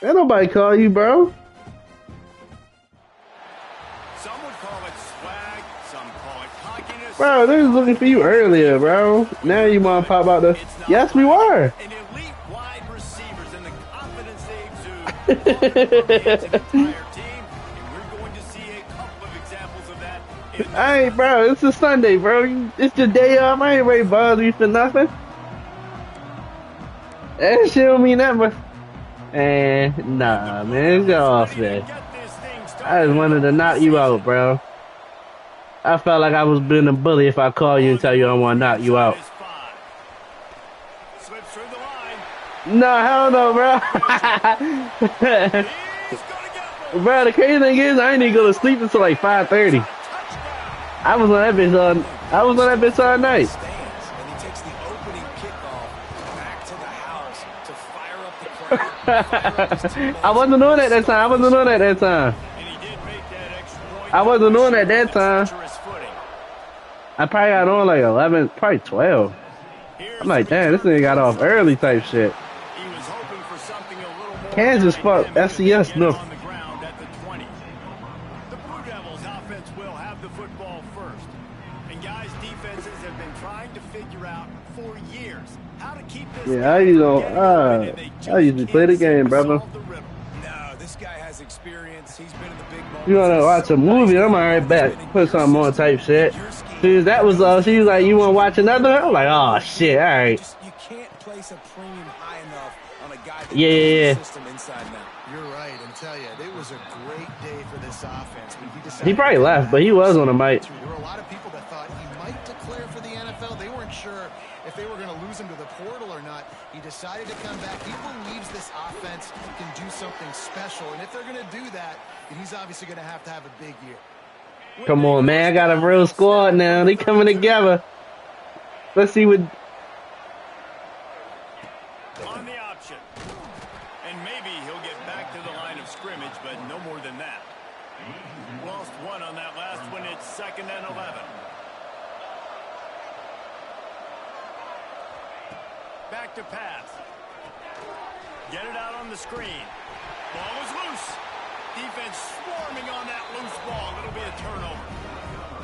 Ain't nobody call you, bro. Some would call it swag, some call it cockiness. Bro, they was looking for you earlier, bro. Now you want to pop out the... It's not Yes, we were. an elite wide receivers and the confidence they exude permeates an entire team, and we're going to see a couple of examples of that in this Hey, bro, it's a Sunday, bro. It's your day off. I ain't ready to bother you for nothing. That shit don't mean that much. And nah, man, it's off, man. Get this thing I just started. wanted to knock you out, bro. I felt like I was being a bully if I call you and tell you I want to knock you out. Slips through the line. No, hell no, bro. He's gonna get one. Bro, the crazy thing is I ain't even go to sleep until like 5:30. Touchdown. I was on that bitch all night. Stands, and he takes the opening kickoff back to the house to fire up the crowd. Fire up his teammates. I wasn't doing that time. I wasn't doing that time. And he did make that extra point. I wasn't doing that time. Treacherous footing. I probably got on like 11, probably 12. Here's I'm like, the damn, this return thing got off early type shit. He was hoping for something a little more Kansas fuck dynamic SCS to get no. it on the ground at the 20. The Blue Devils offense will have the football first. And guys, defenses have been trying to figure out for years how to keep this Yeah, I I usually play the game, brother. No, this guy has experience. He's been in the big moments. You wanna watch a movie? I'm alright back. Put something on type shit. She was like, you wanna watch another? I'm like, oh shit, alright. You can't place a premium high enough on a guy that Yeah. knows the system inside and out. You're right, and tell you, it was a great day for this offense. When he decided He probably to left, come but he back. was on the mic. There were a lot of people that thought he might declare for the NFL. They weren't sure if they were going to lose him to the portal or not. He decided to come back. He believes this offense can do something special, and if they're going to do that, then he's obviously going to have a big year. Come on, man. I got a real squad now. They coming together. Let's see what... On the option. And maybe he'll get back to the line of scrimmage, but no more than that. Lost one on that last one. It's 2nd and 11. Back to pass. Get it out on the screen. Ball is loose. Defense swarming on that loose ball. It'll be a turnover.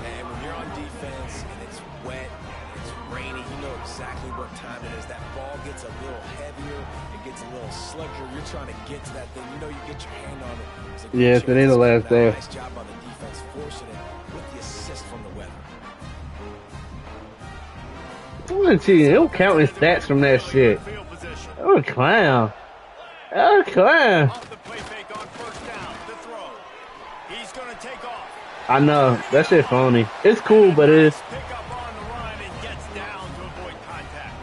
And when you're on defense and it's wet, it's rainy, you know exactly what time it is. That ball gets a little heavier, it gets a little sluggier. You're trying to get to that thing. You know you get your hand on it. It's a good Yeah, today the chance. last day. Nice job on the defense, forcing it with the assist from the weather. I'm gonna tell you, don't count his stats from that shit. Field position. Oh, a clown. Oh, a clown. Off the play fake on first down. The throw. He's going to take off. I know. That shit phony. It's cool, but it's... Pick up on the run and gets down to avoid contact.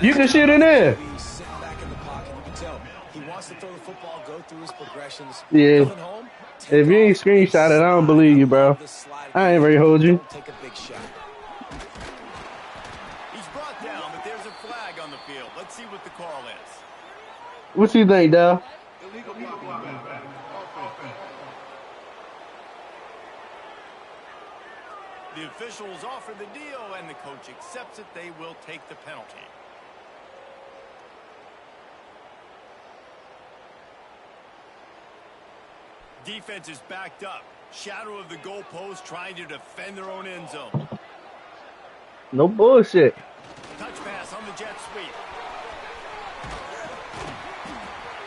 You can shoot in there. He's sitting back in the pocket. You can tell he wants to throw the football, go through his progressions. Yeah. Coming home, If you ain't screenshot it, I don't believe you, bro. I ain't ready to hold you. Take a big shot. He's brought down, but there's a flag on the field. Let's see what the call is. What you think, Dal? The officials offer the deal, and the coach accepts it. They will take the penalty. Defense is backed up. Shadow of the goalpost trying to defend their own end zone. No bullshit. Touch pass on the jet sweep.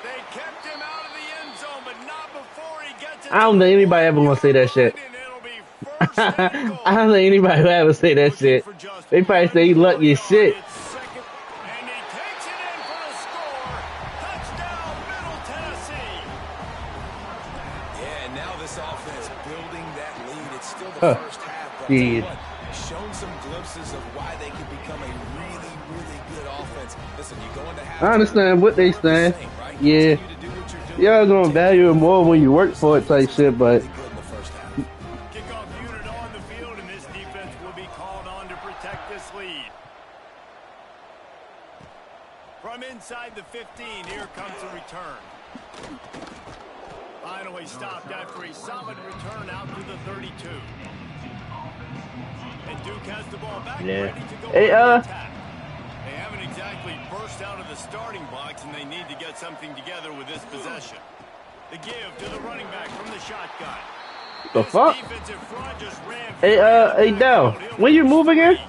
They kept him out of the end zone, but not before he gets it. I don't think anybody ever gonna say that shit. And it'll be first and goal. I don't think anybody will ever say that shit. They probably say he lucky as shit. It's second, and he takes it in for a score. Touchdown, Middle Tennessee. Yeah, and now this offense building that lead. It's still the first half, but I'll tell you Jeez. what, shown some glimpses of why they can become a really, really good offense. Listen, you go into half. I understand what they saying. Yeah. Y'all gonna value it more when you work for it type shit, but Kickoff unit on the field, and this defense will be called on to protect this lead. From inside the 15, here comes the return. Finally stopped after a solid return out to the 32. And Duke has the ball back, Yeah. ready to go Hey, on the attack. They haven't exactly burst out of the starting box, and they need to get something together with this possession. The give to the running back from the shotgun. The fuck? Defensive front just ran Hey, Dell, when you move again?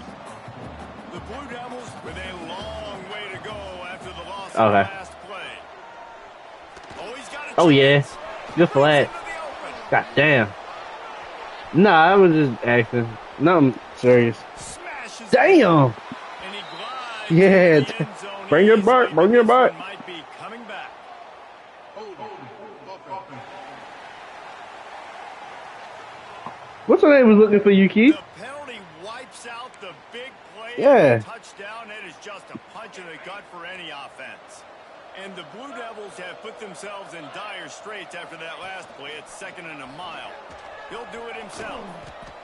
The Blue Devils with a long way to go after the loss of the Okay. last play. Oh, he's got a Oh, yeah. chance. Good flag. Into the open. God damn. Nah, I was just acting. Nothing serious. Smashes Damn. it. And he glides Yeah. into the end zone Bring your easily, butt. but Bring your this butt. one might be coming back. What's her name was looking for you, Keith? The penalty wipes out the big play. Yeah. Touchdown. It is just a punch in the gut for any offense. And the Blue Devils have put themselves in dire straits after that last play. It's 2nd and a mile. He'll do it himself.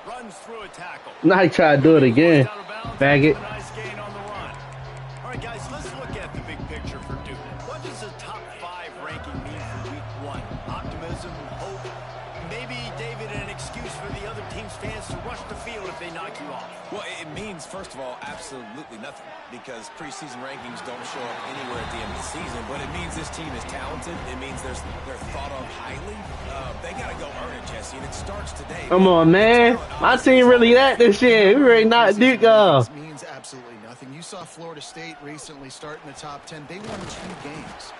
Runs through a tackle. Now he tried to do it again. Out of bounds, Faggot. a nice gain on the run. All right, guys, let's look at the big picture for Duke. What does a top 5 ranking mean for week 1? Optimism, hope, maybe, David, an excuse for the other team's fans to rush the field if they knock you off. Well, it means, first of all, absolutely nothing, because preseason rankings don't show up anywhere at the end of the season, but it means this team is talented. It means they're thought of highly. They got to go earn it, Jesse, and it starts today. Come on, man. My team really that this year. We ready not Duke off. This means absolutely nothing. You saw Florida State recently start in the top 10. They won 2 games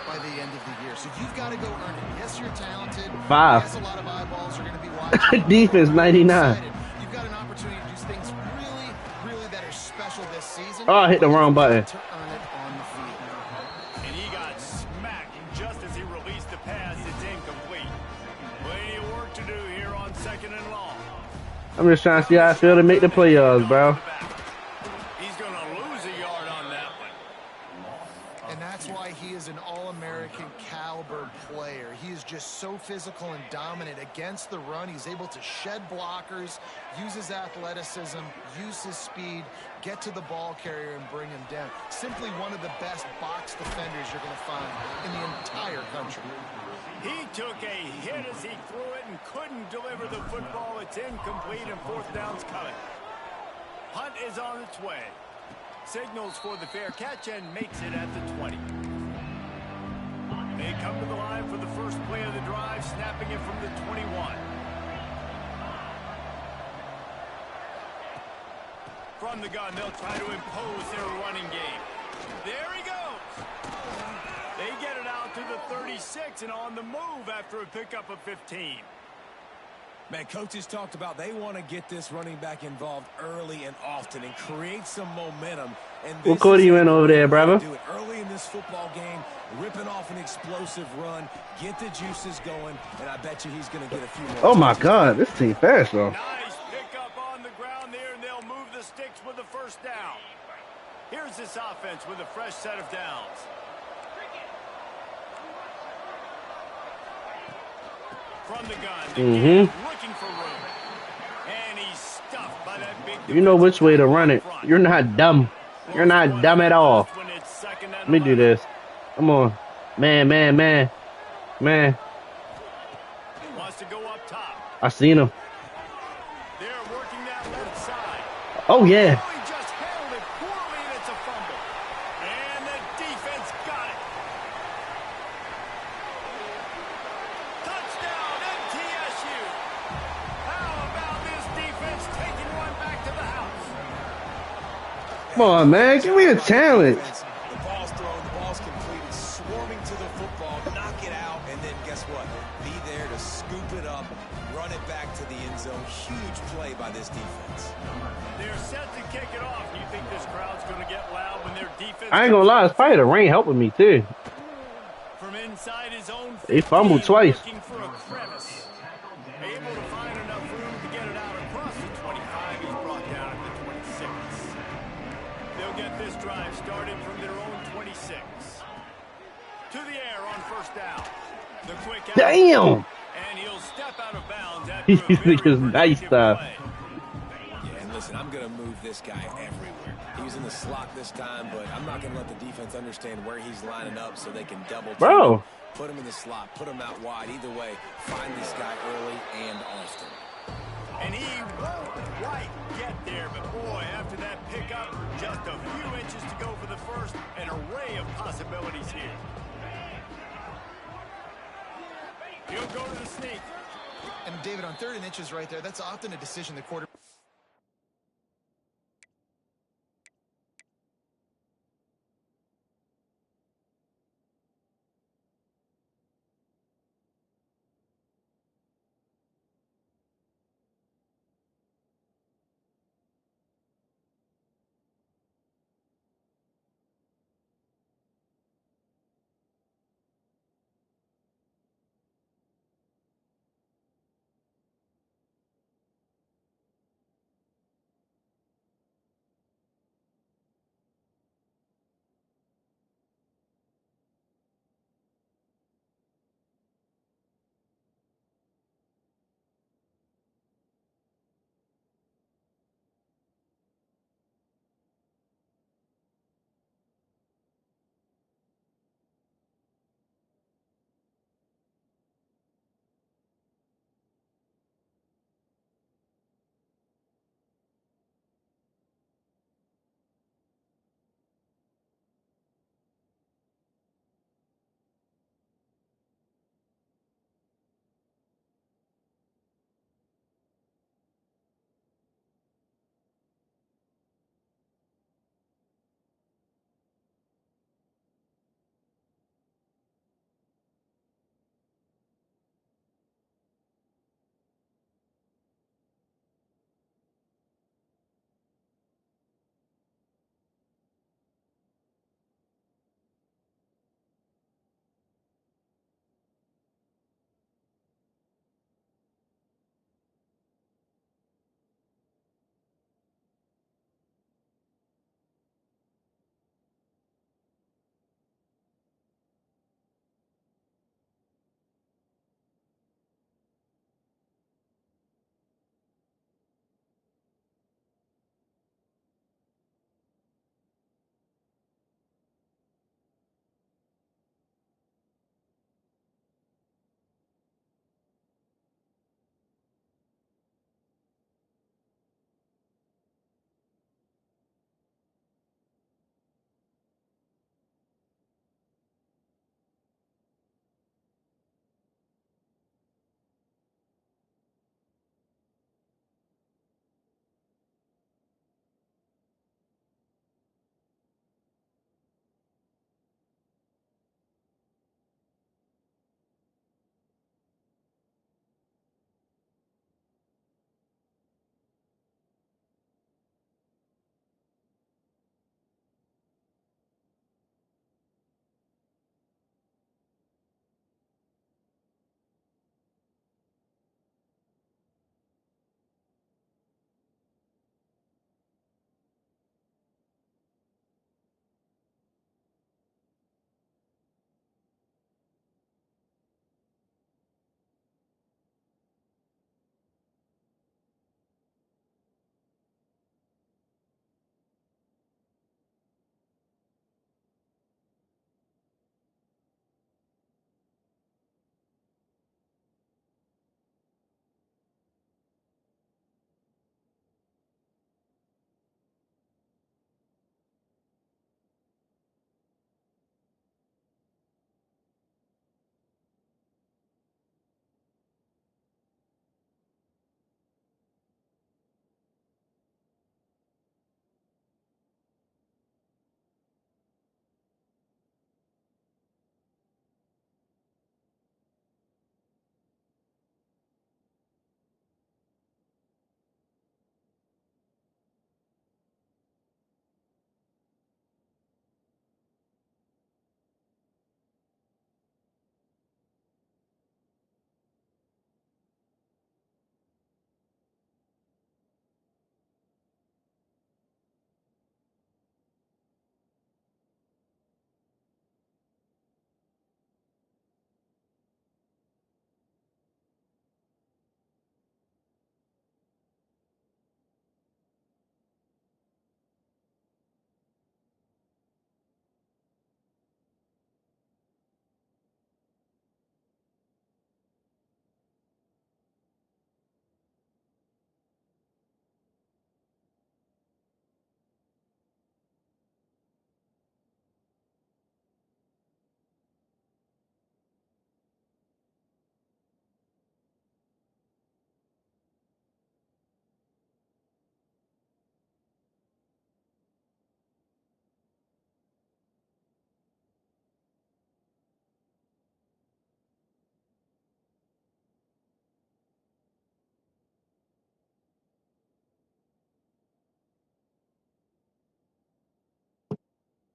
by the end of the year. So you've got to go earn it. Yes, you're talented. 5. Yes, a lot of eyeballs are going to be watching. Defense 99. You've got an opportunity to do things really that are special this season. Oh, I hit the wrong button. To earn it on the field. And he got smacked just as he released the pass. It's incomplete. Plenty of work to do here on 2nd and long. I'm just trying to see how I feel to make the playoffs, bro. He's going to lose a yard on that one. And that's why he is an All-American caliber player. He is just so physical and dominant against the run. He's able to shed blockers, use his athleticism, use his speed, get to the ball carrier and bring him down. Simply one of the best box defenders you're going to find in the entire country. He took a hit as he threw it and couldn't deliver the football. It's incomplete and 4th down's coming. Hunt is on its way. Signals for the fair catch and makes it at the 20. They come to the line for the first play of the drive, snapping it from the 21. From the gun, they'll try to impose their running game. There he goes. They get it out to the 36 and on the move after a pickup of 15. Man, coaches talked about they want to get this running back involved early and often and create some momentum. And What quarter you in over there, brother? Do it early in this football game, ripping off an explosive run, get the juices going, and I bet you he's going to get a few more. Oh my God, this team fast though. Nice pickup on the ground there, and they'll move the sticks with the 1st down. Here's this offense with a fresh set of downs. From the gun, looking for room. And he's stuffed by that big. You know which way to run it. You're not dumb. You're not dumb at all. Let me do this. Come on. Man. Wants to go up top. I seen him. They're working that left side. Oh, yeah. Oh, he just held it poorly, and it's a fumble. And the defense got it. Touchdown, MTSU. How about this defense taking one back to the house? Come on, man. Give me the talent. The ball's thrown, the ball's completed, swarming to the football, knock it out, and then guess what? Be there to scoop it up, run it back to the end zone. Huge play by this defense. They're set to kick it off. Do you think this crowd's going to get loud when their defense... I ain't gonna lie, it's probably the rain helping me too. From inside his own 15, They fumbled twice. looking for a crevice. Able to find enough room to get it out across the 25. He's brought down at the 26. They'll get this drive started from their own 26. To the air on 1st down. The quick out. Damn. And he'll step out of bounds after These a very niggas nice productive stuff. play. Yeah, and listen, I'm going to move this guy everywhere. He was in the slot this time, but I'm not going to let the defense understand where he's lining up so they can double team Bro. him. Put him in the slot, put him out wide. Either way, find this guy early and often. And he won't right. Just a few inches to go for the first. An array of possibilities here. He'll go to the sneak. And David, on 3rd and inches right there, that's often a decision the quarterback.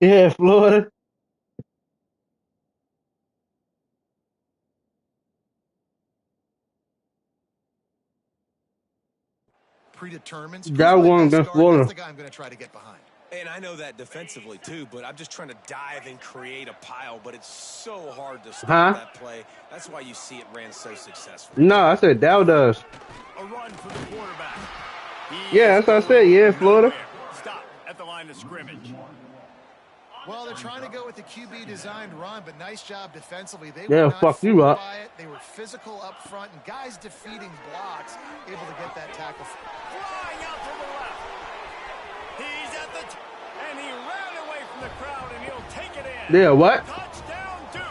Yeah, Florida. Predetermined. Who's That my one best against guard? That's Florida. the guy I'm going to try to get behind. And I know that defensively too, but I'm just trying to dive and create a pile, but it's so hard to stop Huh? that play. That's why you see it ran so successful. No, I said Dow does. A run for the quarterback. Yeah, that's what I said. Yeah, Florida. Stop at the line of scrimmage. Well, they're trying to go with the QB designed run, but nice job defensively. They They'll were not fuck you fooled up. by it. They were physical up front, and guys defeating blocks, able to get that tackle. Flying out to the left. He's at the and he ran away from the crowd, and he'll take it in. Yeah, what? Touchdown, Duke.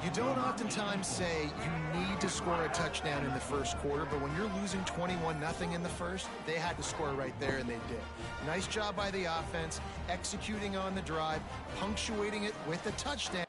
You don't oftentimes say you need to score a touchdown in the first quarter, but when you're losing 21-0 in the first, they had to score right there, and they did. Nice job by the offense, executing on the drive, punctuating it with a touchdown.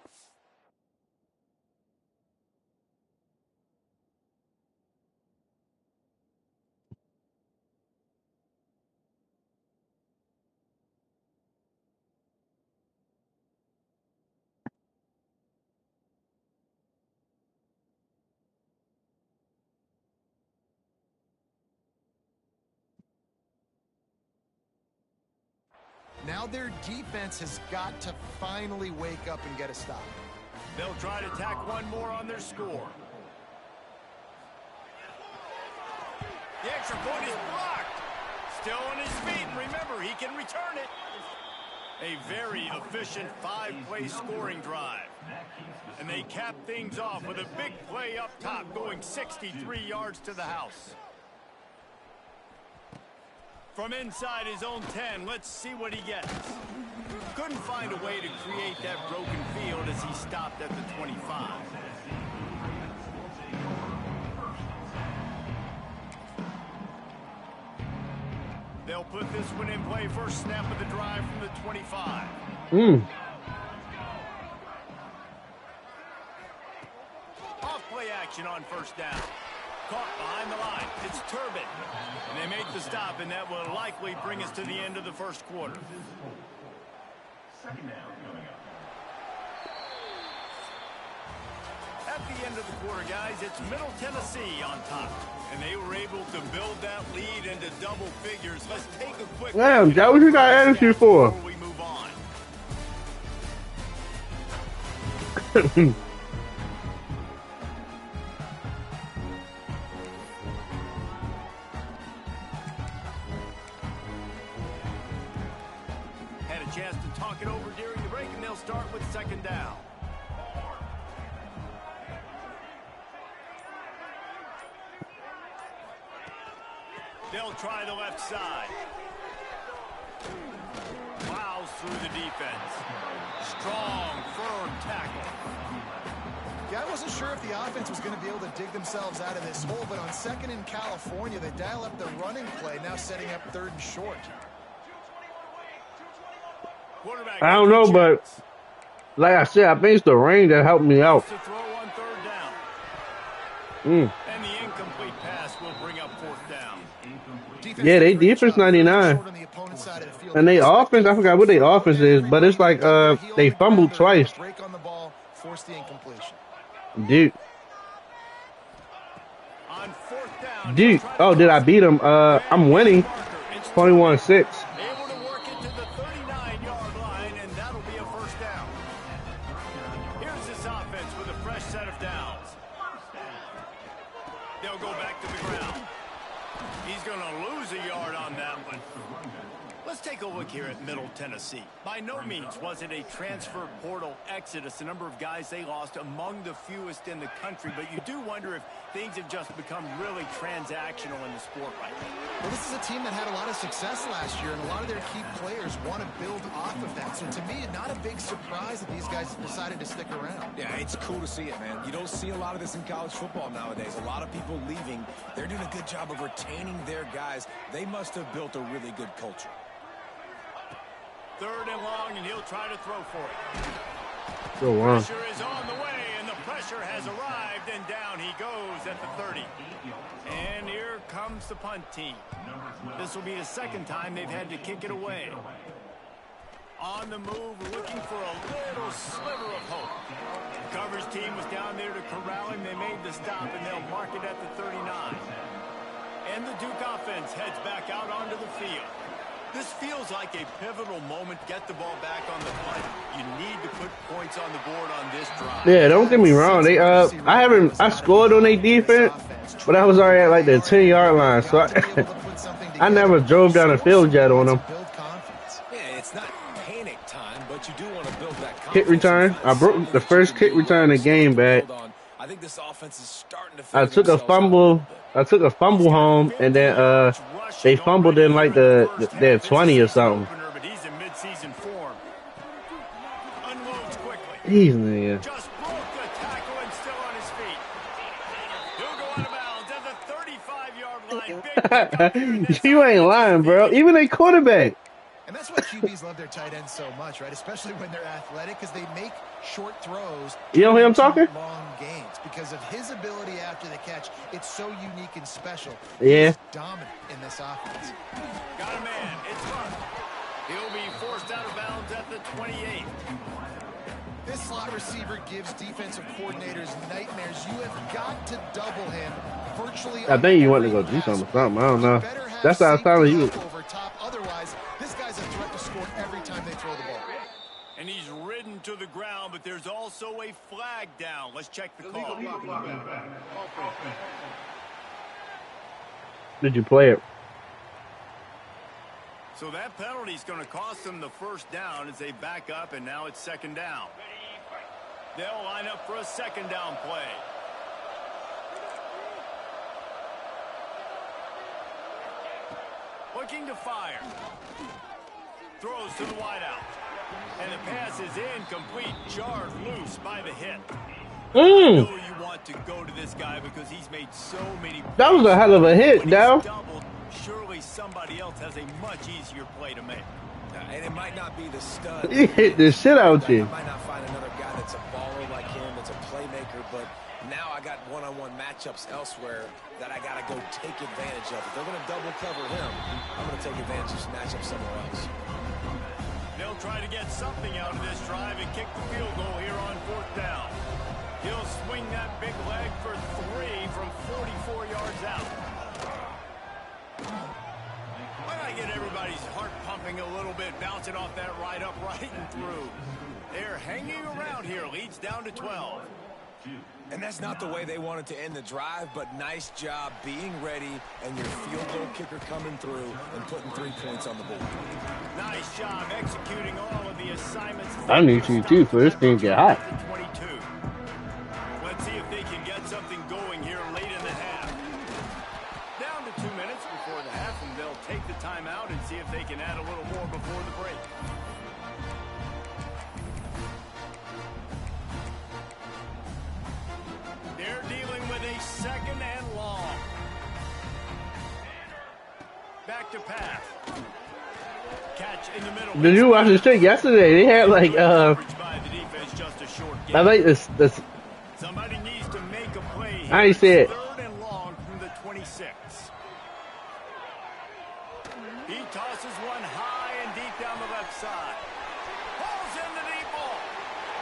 Now their defense has got to finally wake up and get a stop. They'll try to tack one more on their score. The extra point is blocked. Still on his feet. Remember, he can return it. A very efficient 5-play scoring drive. And they cap things off with a big play up top, going 63 yards to the house. From inside his own 10, let's see what he gets. Couldn't find a way to create that broken field as he stopped at the 25. They'll put this one in play first snap of the drive from the 25. Off play action on first down. Caught behind the line. It's Turbin. And they make the stop, and that will likely bring us to the end of the first quarter. At the end of the quarter, guys, it's Middle Tennessee on top. And they were able to build that lead into double figures. Let's take a quick Damn, Joe, what you got attitude for? before we move on. Had a chance to talk it over during the break, and they'll start with second down. They'll try the left side. Plows through the defense. Strong, firm tackle. Yeah, I wasn't sure if the offense was going to be able to dig themselves out of this hole, but on second in California, they dial up the running play, now setting up third and short. Quarterback I don't know, but like I said, I think it's the rain that helped me out. to throw on third down. And the incomplete pass will bring up fourth down. Yeah, they defense 99. And they offense, I forgot what their offense is, but it's like they fumbled twice. Break on the ball, force the incompletion. Dude. On fourth down. Dude. Oh, did I beat him? I'm winning. 21-6. Able to work it to the 39-yard line, and that'll be a first down. Here's this offense with a fresh set of downs. They'll go back to the ground. He's going to lose a yard on that one. Let's take a look here at Middle Tennessee. By no means was it a transfer portal exodus. The number of guys they lost among the fewest in the country, but you do wonder if things have just become really transactional in the sport right now. Well, this is a team that had a lot of success last year, and a lot of their key players want to build off of that. So to me, not a big surprise that these guys have decided to stick around. Yeah, it's cool to see it, man. You don't see a lot of this in college football nowadays. A lot of people leaving. They're doing a good job of retaining their guys. They must have built a really good culture. Third and long, and he'll try to throw for it. Go on. Pressure is on the way, and the pressure has arrived, and down he goes at the 30. And here comes the punt team. This will be the second time they've had to kick it away. On the move, looking for a little sliver of hope. The coverage team was down there to corral him. They made the stop, and they'll mark it at the 39. And the Duke offense heads back out onto the field. This feels like a pivotal moment. Get the ball back on the play. You need to put points on the board on this drive. Yeah, don't get me wrong. They I scored on their defense, but I was already at like the 10-yard line, so I never drove down the field yet on them. Yeah, it's not panic time, but you do want to build that confidence. Kick return. I broke the first kick return of the game back. I think this offense is starting to I took a fumble. I took a fumble home, and then they fumbled in like their 20 or something. But he's in mid-season form. Unloads quickly. He's nigga. Just broke the tackle and still on his feet. He'll go out of bounds at the 35-yard line. You ain't lying, bro. Even a quarterback. And that's why QBs love their tight ends so much, right? Especially when they're athletic, because they make short throws. You don't hear him talking? Long gains because of his ability after the catch. It's so unique and special. Yeah. He's dominant in this offense. Got a man. It's run. He'll be forced out of bounds at the 28. This slot receiver gives defensive coordinators nightmares. You have got to double him virtually. I think you want to go do something. I don't know. That's how I thought you. Over top. Otherwise, this guy's a threat to score every time they throw the ball. And he's ridden to the ground, but there's also a flag down. Let's check the call. Did you play it? So that penalty is going to cost them the first down as they back up, and now it's second down. They'll line up for a second down play. Looking to fire. Throws to the wideout. And the pass is incomplete. Jarred loose by the hit. I know you want to go to this guy because he's made so many plays. That was a hell of a hit, Dow. Surely somebody else has a much easier play to make. And it might not be the stud. He hit the shit out you. I might not find another guy that's a baller like him, that's a playmaker, but now I got one-on-one matchups elsewhere that I got to go take advantage of. If they're going to double cover him, I'm going to take advantage of this matchup somewhere else. They'll try to get something out of this drive and kick the field goal here on fourth down. He'll swing that big leg for 3 from 44 yards out. Why not get everybody's heart pumping a little bit, bouncing off that right upright and through. They're hanging around here. Leads down to 12. And that's not the way they wanted to end the drive, but nice job being ready and your field goal kicker coming through and putting 3 points on the board. Nice job executing all of the assignments. I need you too for this thing to get hot. 22. Let's see if they can get something going here late in the half. Down to 2 minutes before the half, and they'll take the timeout and see if they can add a little more before the break. They're dealing with a second and long. Back to pass. Catch in the middle. Did you watch this shit yesterday? They had like By the defense, just a short I gain. like this. Somebody needs to make a play here. I ain't see it. Third and long from the 26. He tosses one high and deep down the left side. Pulls in the deep ball.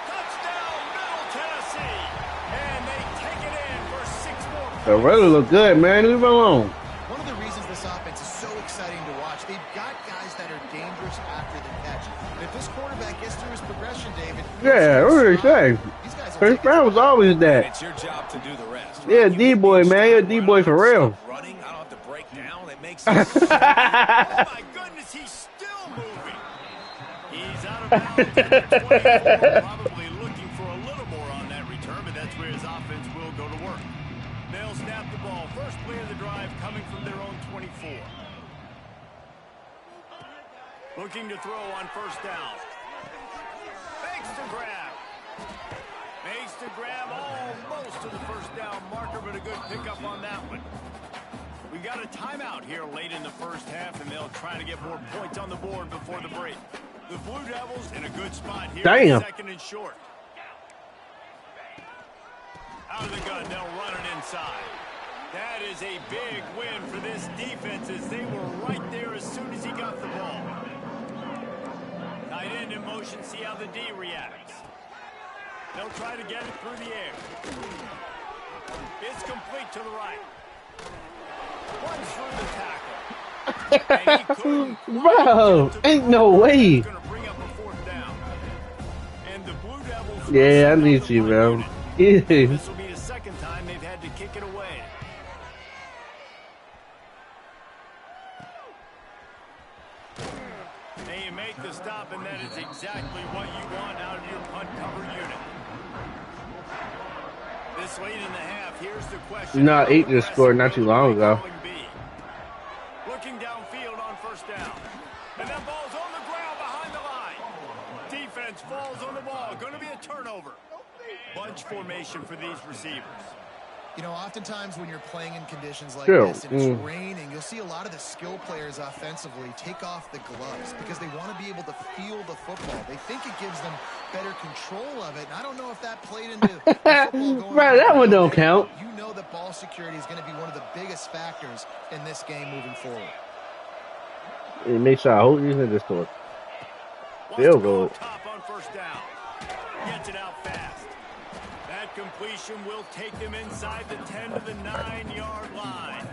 Touchdown, Middle Tennessee. And they take it in for 6 more points. The weather look good, man. Leave it alone. One of the reasons this offense is so exciting to watch, they've got guys that are dangerous after the catch. And if this quarterback gets through his progression, David, Yeah, what did they say? these guys will First take it. round was always that. It's your job to do the rest. Yeah, D-boy, man. You're a D-boy for real. Running, I don't have to break down. It makes sense. Oh, my goodness, he's still moving. He's out of bounds at the 24, probably looking for a little more on that return, but that's where his offense will go to work. They'll snap the ball. First play of the drive coming from their own 24. Looking to throw on first down. Makes the grab. Makes the grab almost to the first down marker, but a good pickup on that one. We got a timeout here late in the first half, and they'll try to get more points on the board before the break. The Blue Devils in a good spot here. Damn. Second and short. Out of the gun, they'll run it inside. That is a big win for this defense as they were right there as soon as he got the ball. Tight end in motion, see how the D reacts. They'll try to get it through the air. It's complete to the right. Runs through the tackle. And he couldn't Bro, ain't no way. Gonna bring up a fourth down. And the Blue Devils Yeah, I need you, bro. Yeah. This will be the second time they've had to kick it away. And you make the stop, and that is exactly what you want out of your punt cover unit. This late in the half, here's the question. You know, I ate this score not too long ago. Looking downfield on first down. And that ball's on the ground behind the line. Defense falls on the ball. Going to be a turnover. Bunch formation for these receivers. You know, oftentimes when you're playing in conditions like Sure. this and it's raining, you'll see a lot of the skill players offensively take off the gloves because they want to be able to feel the football. They think it gives them better control of it. And I don't know if that played into the football going Right, that one don't count. You know that ball security is going to be one of the biggest factors in this game moving forward. It makes sure I hold these in this score. Field goal. Top on first down. Gets it out fast. That completion will take them inside the 10 to the 9-yard line.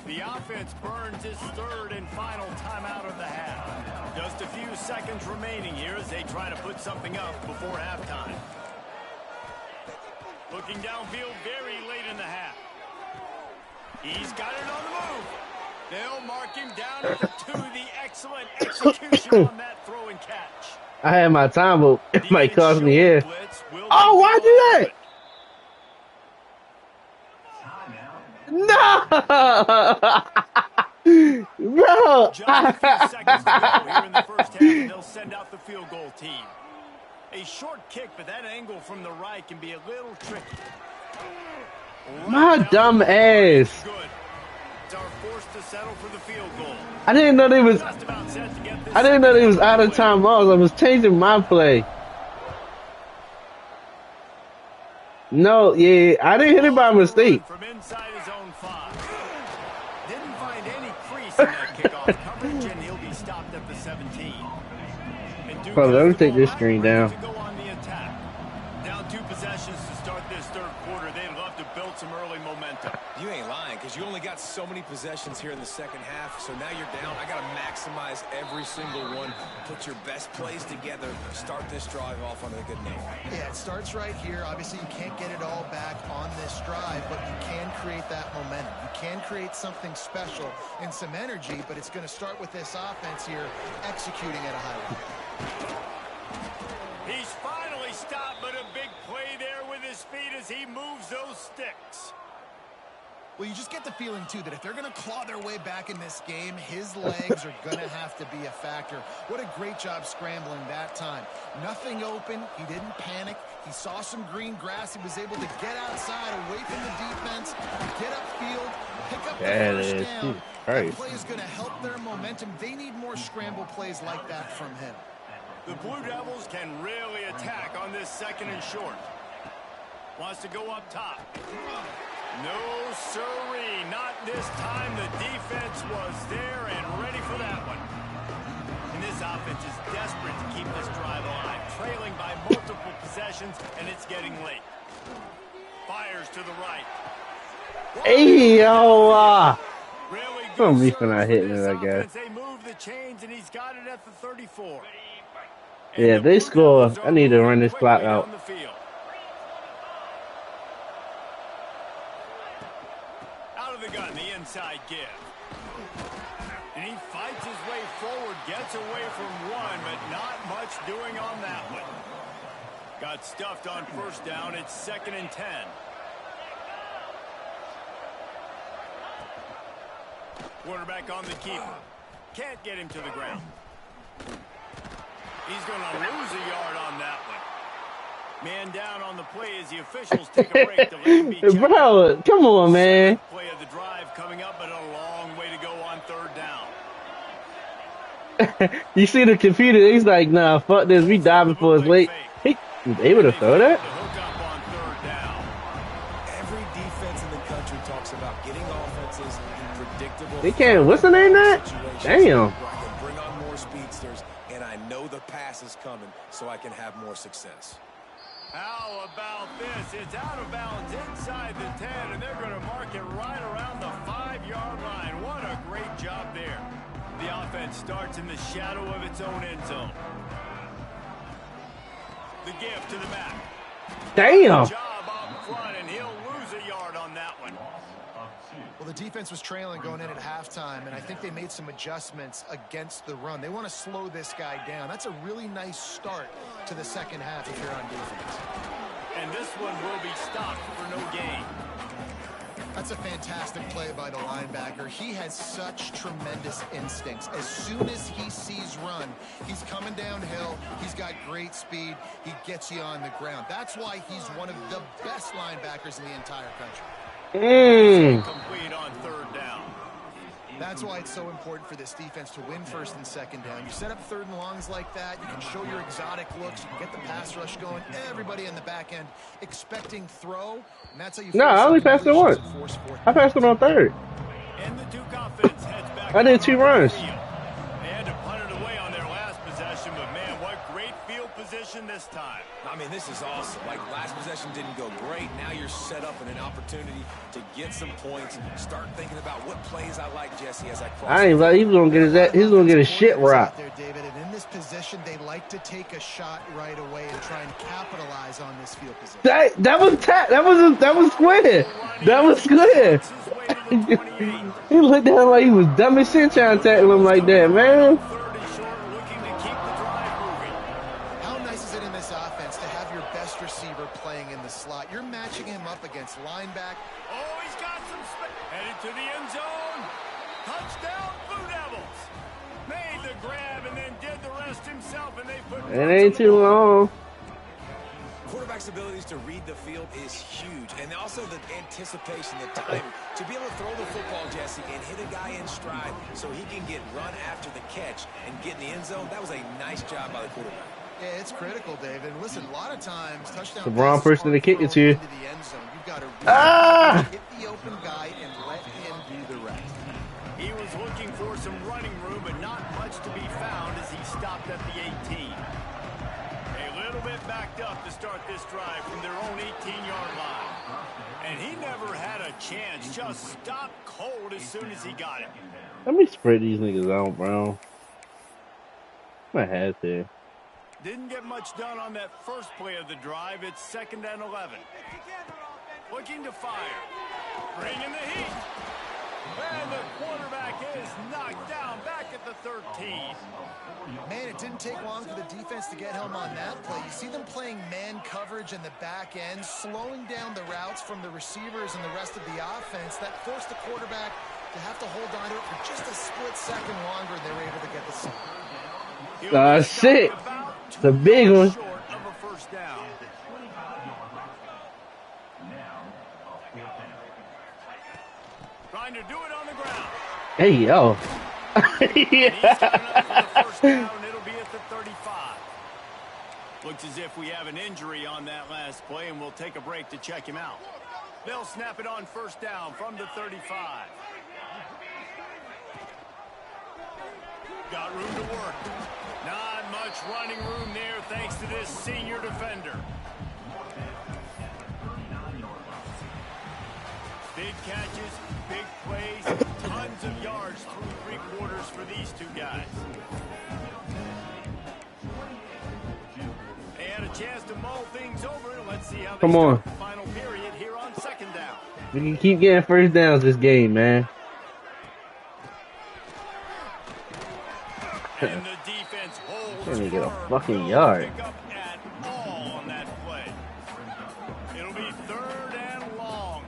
The offense burns its third and final timeout of the half. Just a few seconds remaining here as they try to put something up before halftime. Looking downfield very late in the half. He's got it on the move. They'll mark him down at the 2. The excellent execution on that throw and catch. I had my time, but it might cost me here. Oh, why'd you do that? No! Bro! Just a few seconds to go here in the first half, and they'll send out the field goal team. A short kick, but that angle from the right can be a little tricky. My dumb ass. Good. It's our force to settle for the field goal. I didn't know they was. Just about set to get this. I didn't know they was out of time balls. I was changing my play. No, yeah, I didn't hit it by mistake. From inside his own 5. Didn't find any crease in that kickoff coverage, and he'll be stopped at the 17. Hold on, let me take this screen down. To go on the attack. Down 2 possessions to start this third quarter. They'd love to build some early momentum. You ain't lying, because you only got so many possessions here in the second half, so now you're down. I got to maximize every single one. Put your best plays together. Start this drive off on a good note. Yeah, it starts right here. Obviously, you can't get it all back on this drive, but you can create that momentum. You can create something special and some energy, but it's going to start with this offense here executing at a high level. He's finally stopped, but a big play there with his feet as he moves those sticks. Well, you just get the feeling, too, that if they're going to claw their way back in this game, his legs are going to have to be a factor. What a great job scrambling that time. Nothing open. He didn't panic. He saw some green grass. He was able to get outside, away from the defense, get upfield, pick up the first down. That play is going to help their momentum. They need more scramble plays like that from him. The Blue Devils can really attack on this second and short. Wants to go up top. No, sirree, not this time. The defense was there and ready for that one. And this offense is desperate to keep this drive alive, trailing by multiple possessions, and it's getting late. Fires to the right. Hey, yo, Really I'm good reaching out hitting it, I guess. They move the chains, and he's got it at the 34. Yeah, they score. I need to run this clock out. Out of the gun, the inside give. And he fights his way forward, gets away from one, but not much doing on that one. Got stuffed on first down. It's 2nd and 10. Quarterback on the keeper. Can't get him to the ground. He's going to lose a yard on that one. Man down on the play as the officials take a break to let him be checked. Bro, come on, man. Play of the drive coming up, but a long way to go on third down. You see the computer, he's like, nah, fuck this, we die before it's late. He was able to throw that? Every defense in the country talks about getting offenses in predictable. They can't, what's the name of that? Damn. Bring on more more speedsters, and I know the pass is coming, so I can have more success. How about this? It's out of bounds inside the 10, and they're going to mark it right around the 5-yard line. What a great job there. The offense starts in the shadow of its own end zone. The give to the back. Damn. Good job up front, and he'll lose a yard on that one. Well, the defense was trailing going in at halftime, and I think they made some adjustments against the run. They want to slow this guy down. That's a really nice start to the second half if you're on defense. And this one will be stopped for no gain. That's a fantastic play by the linebacker. He has such tremendous instincts. As soon as he sees run, he's coming downhill. He's got great speed. He gets you on the ground. That's why he's one of the best linebackers in the entire country. Complete on third down. That's why it's so important for this defense to win first and second down. You set up third and longs like that, you can show your exotic looks, you can get the pass rush going, everybody in the back end expecting throw, and that's how you No, I only passed it once. I passed it on third. And the Duke offense heads back. I did 2 runs. They had to punt it away on their last possession, but man, what great field position this time. I mean, this is awesome. Like, last possession didn't go great. Now you're set up in an opportunity to get some points. Start thinking about what plays I like, Jesse, as I cross. I ain't like he's gonna get his shit rocked. There, David, and in this position, they like to take a shot right away and try and capitalize on this field position. That was square. That was square. He looked down like he was dumb as shit trying to tackle him like that, man. Receiver playing in the slot. You're matching him up against linebacker. Oh, he's got some space. Headed to the end zone. Touchdown, Blue Devils. Made the grab and then did the rest himself, and they put it ain't too long. Quarterback's abilities to read the field is huge, and also the anticipation, the time to be able to throw the football, Jesse, and hit a guy in stride so he can get run after the catch and get in the end zone. That was a nice job by the quarterback. Yeah, it's critical, David. Listen, a lot of times, touchdown. The wrong person to kick it to. Into the end zone. You've got to hit the open guy and let him do the rest. He was looking for some running room, but not much to be found as he stopped at the 18. A little bit backed up to start this drive from their own 18-yard line. And he never had a chance. Just stopped cold as soon as he got it. Let me spread these niggas out, bro. I had to. Didn't get much done on that first play of the drive. It's 2nd and 11. Looking to fire. Bringing the heat. And the quarterback is knocked down back at the 13. Man, it didn't take long for the defense to get home on that play. You see them playing man coverage in the back end, slowing down the routes from the receivers and the rest of the offense. That forced the quarterback to have to hold on to it for just a split second longer. They were able to get the sack. Shit. It's a big one. Short of a first down. Trying to do it on the ground. Hey, yo. First down, it'll be at the 35. Looks as if we have an injury on that last play, and we'll take a break to check him out. They'll snap it on first down from the 35. Got room to work. Not much running room there thanks to this senior defender. Big catches, big plays, tons of yards through 3 quarters for these two guys. They had a chance to mull things over, and let's see how they start the final period here on 2nd down. We can keep getting first downs this game, man. And the defense holds Can't even get a firm. fucking yard. Pick up at all on that play. It'll be 3rd and long.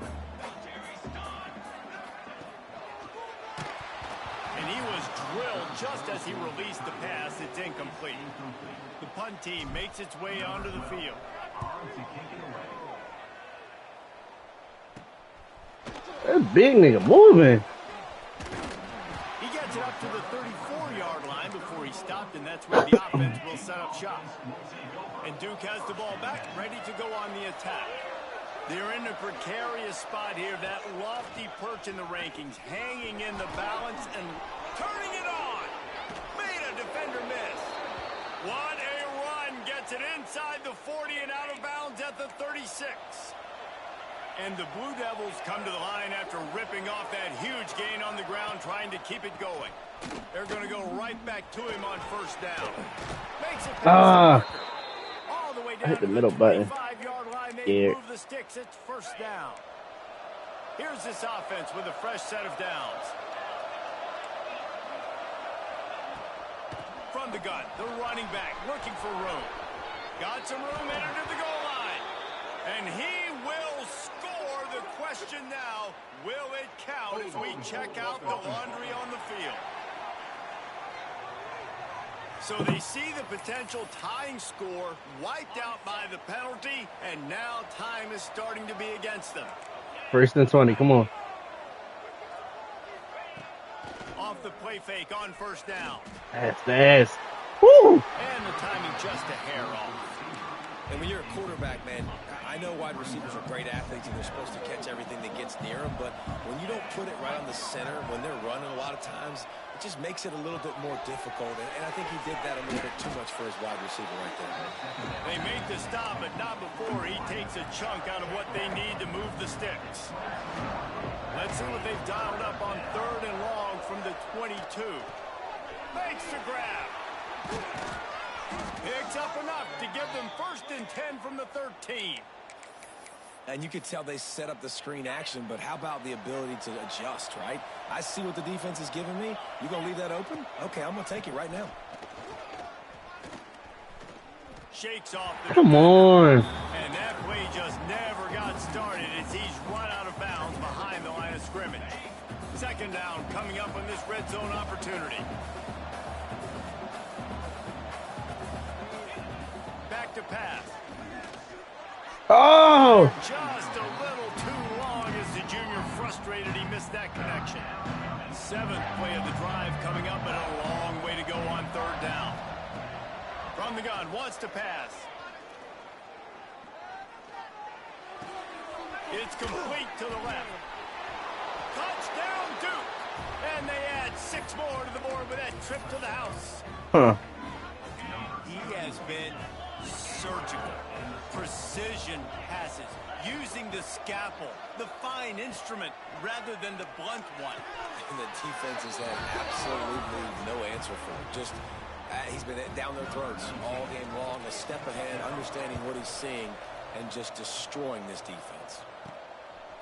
And he was drilled just as he released the pass. It's incomplete. The punt team makes its way onto the field. That big nigga moving. He gets it up to the 34-yard line before he stopped, and that's where the offense will set up shop. And Duke has the ball back, ready to go on the attack. They're in a precarious spot here, that lofty perch in the rankings, hanging in the balance and turning it on. Made a defensive What a run. Gets it inside the 40 and out of bounds at the 36. And the Blue Devils come to the line after ripping off that huge gain on the ground, trying to keep it going. They're going to go right back to him on first down. Makes it past all the way down I hit the to middle button. 25-yard line. They move the sticks. It's first down. Here's this offense with a fresh set of downs. From the gun, the running back looking for room. Got some room, entered the goal line. And he will score. The question now, will it count as we check out the laundry on the field? So they see the potential tying score wiped out by the penalty, and now time is starting to be against them. First and 20, come on. Off the play fake on first down. That's fast. Woo! And the timing just a hair off. And when you're a quarterback, man, I know wide receivers are great athletes and they're supposed to catch everything that gets near them, but when you don't put it right on the center, when they're running a lot of times, it just makes it a little bit more difficult. And I think he did that a little bit too much for his wide receiver right there. They make the stop, but not before he takes a chunk out of what they need to move the sticks. Let's see what they've dialed up on third and long from the 22. Makes the grab. Picks up enough to give them first and 10 from the 13. And you could tell they set up the screen action, but how about the ability to adjust, right? I see what the defense is giving me. You going to leave that open? Okay, I'm going to take it right now. Shakes off the Come on. And that play just never got started as he's run out of bounds behind the line of scrimmage. Second down coming up on this red zone opportunity. Back to pass. Oh! Just a little too long as the junior frustrated. He missed that connection. Seventh play of the drive coming up, but a long way to go on third down. From the gun, wants to pass. It's complete to the left. Touchdown, Duke. And they add 6 more to the board with that trip to the house. Huh. He has been surgical. Precision passes, using the scalpel, the fine instrument, rather than the blunt one. And the defense has had absolutely no answer for it. Just, he's been down their throats all game long, a step ahead, understanding what he's seeing, and just destroying this defense.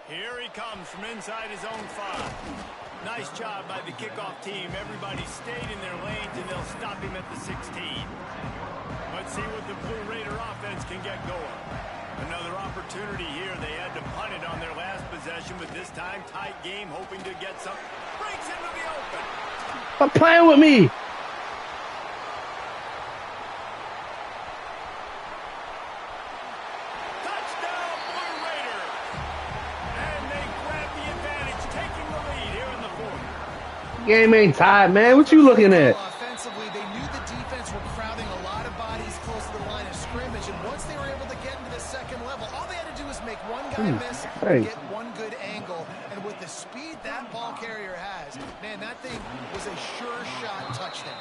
Here he comes from inside his own 5. Nice job by the kickoff team. Everybody stayed in their lanes, and they'll stop him at the 16. Let's see what the Blue Raider offense can get going. Another opportunity here. They had to punt it on their last possession, but this time tight game, hoping to get some. Breaks into the open. Stop playing with me. Touchdown, Blue Raider. And they grab the advantage, taking the lead here in the 4th. Game ain't tied, man. What you looking at? Offensively, they knew the defense were crowding a lot of bodies close to the line of scrimmage, and once they were able to get into the second level, all they had to do was make one guy miss and get one good angle. And with the speed that ball carrier has, man, that thing was a sure shot touchdown.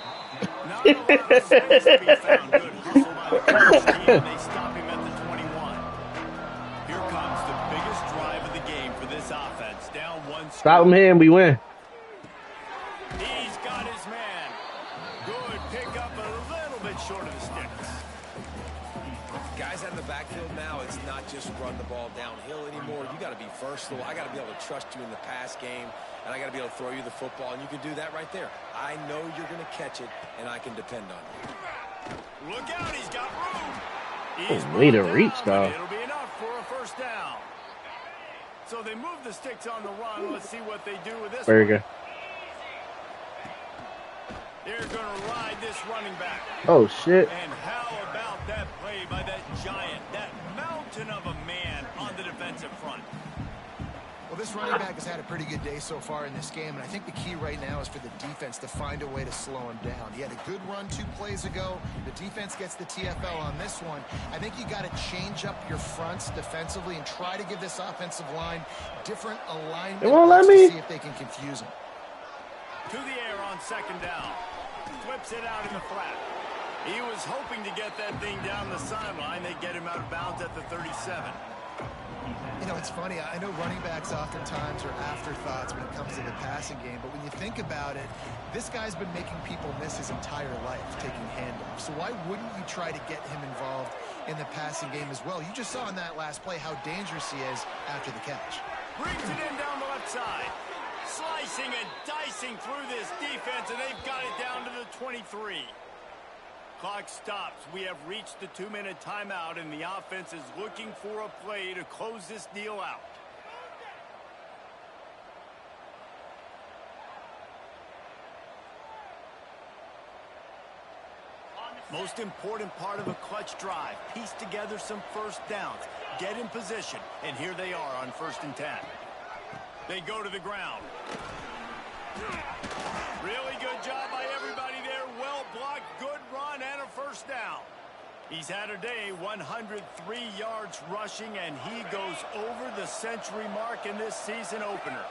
Not a lot of space to be found. Good hustle by the first team, and they stop him at the 21. Here comes the biggest drive of the game for this offense. Down 1 score. Stop him here and we win. He's got his man. Good pickup, a little bit short of the sticks. Guys out in the backfield now, it's not just run the ball downhill anymore. You got to be versatile. I got to be able to trust you in the pass game, and I got to be able to throw you the football, and you can do that right there. I know you're going to catch it, and I can depend on you. Look out, he's got room. He's way to reach, though. It'll be enough for a first down. So they move the sticks on the run. Let's see what they do with this Very good. They're going to ride this running back. Oh, shit. And how about that play by that giant, that mountain of a man on the defensive front? Well, this running back has had a pretty good day so far in this game, and I think the key right now is for the defense to find a way to slow him down. He had a good run 2 plays ago. The defense gets the TFL on this one. I think you got to change up your fronts defensively and try to give this offensive line different alignment. They won't let me. To see if they can confuse him. To the air on second down. Flips it out in the flat. He was hoping to get that thing down the sideline. They get him out of bounds at the 37. You know, it's funny. I know running backs oftentimes are afterthoughts when it comes to the passing game, but when you think about it, this guy's been making people miss his entire life taking handoffs. So why wouldn't you try to get him involved in the passing game as well? You just saw in that last play how dangerous he is after the catch. Brings it in down the left side. Slicing and dicing through this defense, and they've got it down to the 23. Clock stops. We have reached the 2-minute timeout, and the offense is looking for a play to close this deal out. Most important part of a clutch drive. Piece together some first downs. Get in position, and here they are on 1st and 10. They go to the ground. Really good job by everybody there. Well blocked, good run, and a first down. He's had a day, 103 yards rushing, and he goes over the century mark in this season opener.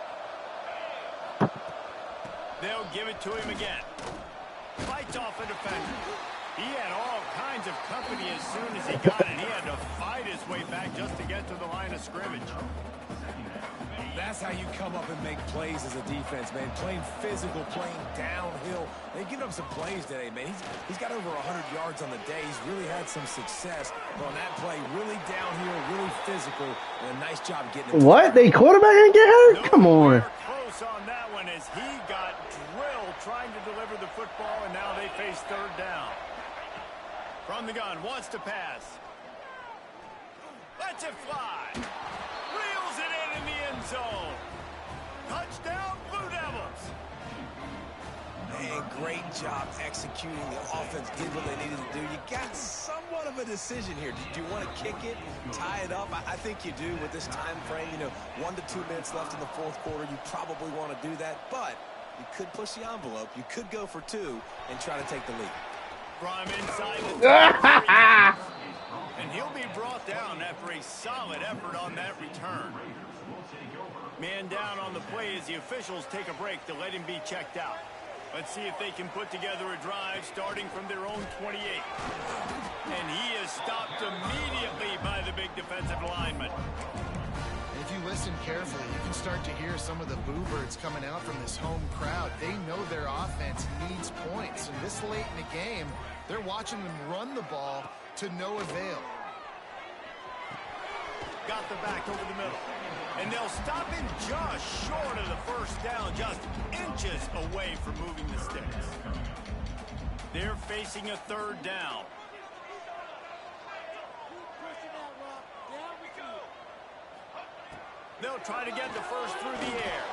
They'll give it to him again. Fights off a defender. He had all kinds of company as soon as he got it. He had to fight his way back just to get to the line of scrimmage. That's how you come up and make plays as a defense, man. Playing physical, playing downhill. They've given him some plays today, man. He's got over 100 yards on the day. He's really had some success. But on that play, really downhill, really physical, and a nice job getting it. What? They quarterback gonna get hurt? Come on. Close on that one as he got drilled trying to deliver the football, and now they face 3rd down. From the gun, wants to pass. Lets it fly. Reels it in the end zone. Touchdown, Blue Devils. Man, great job executing. The offense did what they needed to do. You got somewhat of a decision here. Do you want to kick it, tie it up? I think you do with this time frame. You know, 1 to 2 minutes left in the 4th quarter. You probably want to do that, but you could push the envelope. You could go for 2 and try to take the lead. From inside the and he'll be brought down after a solid effort on that return. Man down on the play as the officials take a break to let him be checked out. Let's see if they can put together a drive starting from their own 28. And he is stopped immediately by the big defensive lineman. If you listen carefully, you can start to hear some of the boo birds coming out from this home crowd. They know their offense needs points, and this late in the game, they're watching them run the ball to no avail. Got the back over the middle. And they'll stop him just short of the first down, just inches away from moving the sticks. They're facing a 3rd down. They'll try to get the first through the air.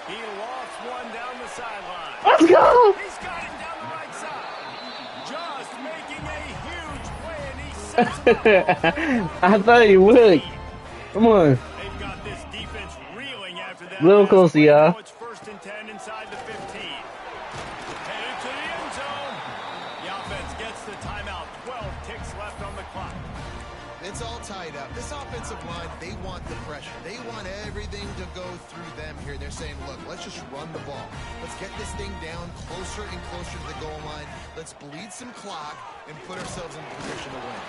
He lost one down the sideline. Let's go! He's got it down the right side. Just making a huge play, and he sets him up. I thought he would. Come on. They've got this defense reeling after that. Little closer, y'all. It's 1st and 10 inside the 15. Headed to the end zone. The offense gets the timeout. 12 ticks left on the clock. It's all tied up. This offensive line, they want the pressure. They want everything to go through them here. They're saying, look, let's just run the ball. Let's get this thing down closer and closer to the goal line. Let's bleed some clock and put ourselves in position to win.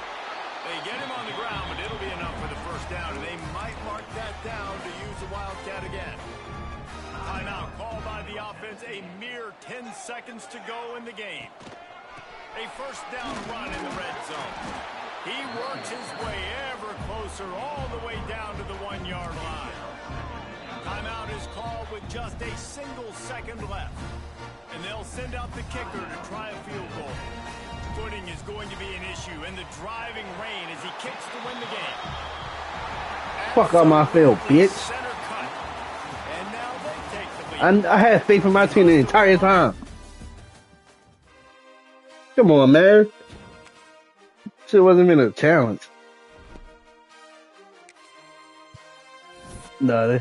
They get him on the ground, but it'll be enough for the first down, and they might mark that down to use the Wildcat again. Timeout called by the offense. A mere 10 seconds to go in the game. A first down run in the red zone. He works his way ever closer all the way down to the 1-yard line. Timeout is called with just a single second left. And they'll send out the kicker to try a field goal. Footing is going to be an issue in the driving rain as he kicks to win the game. Fuck out my field, bitch. Center cut. And now they take the lead. I had faith in my team the entire time. Come on, man. Shit wasn't even a challenge. No.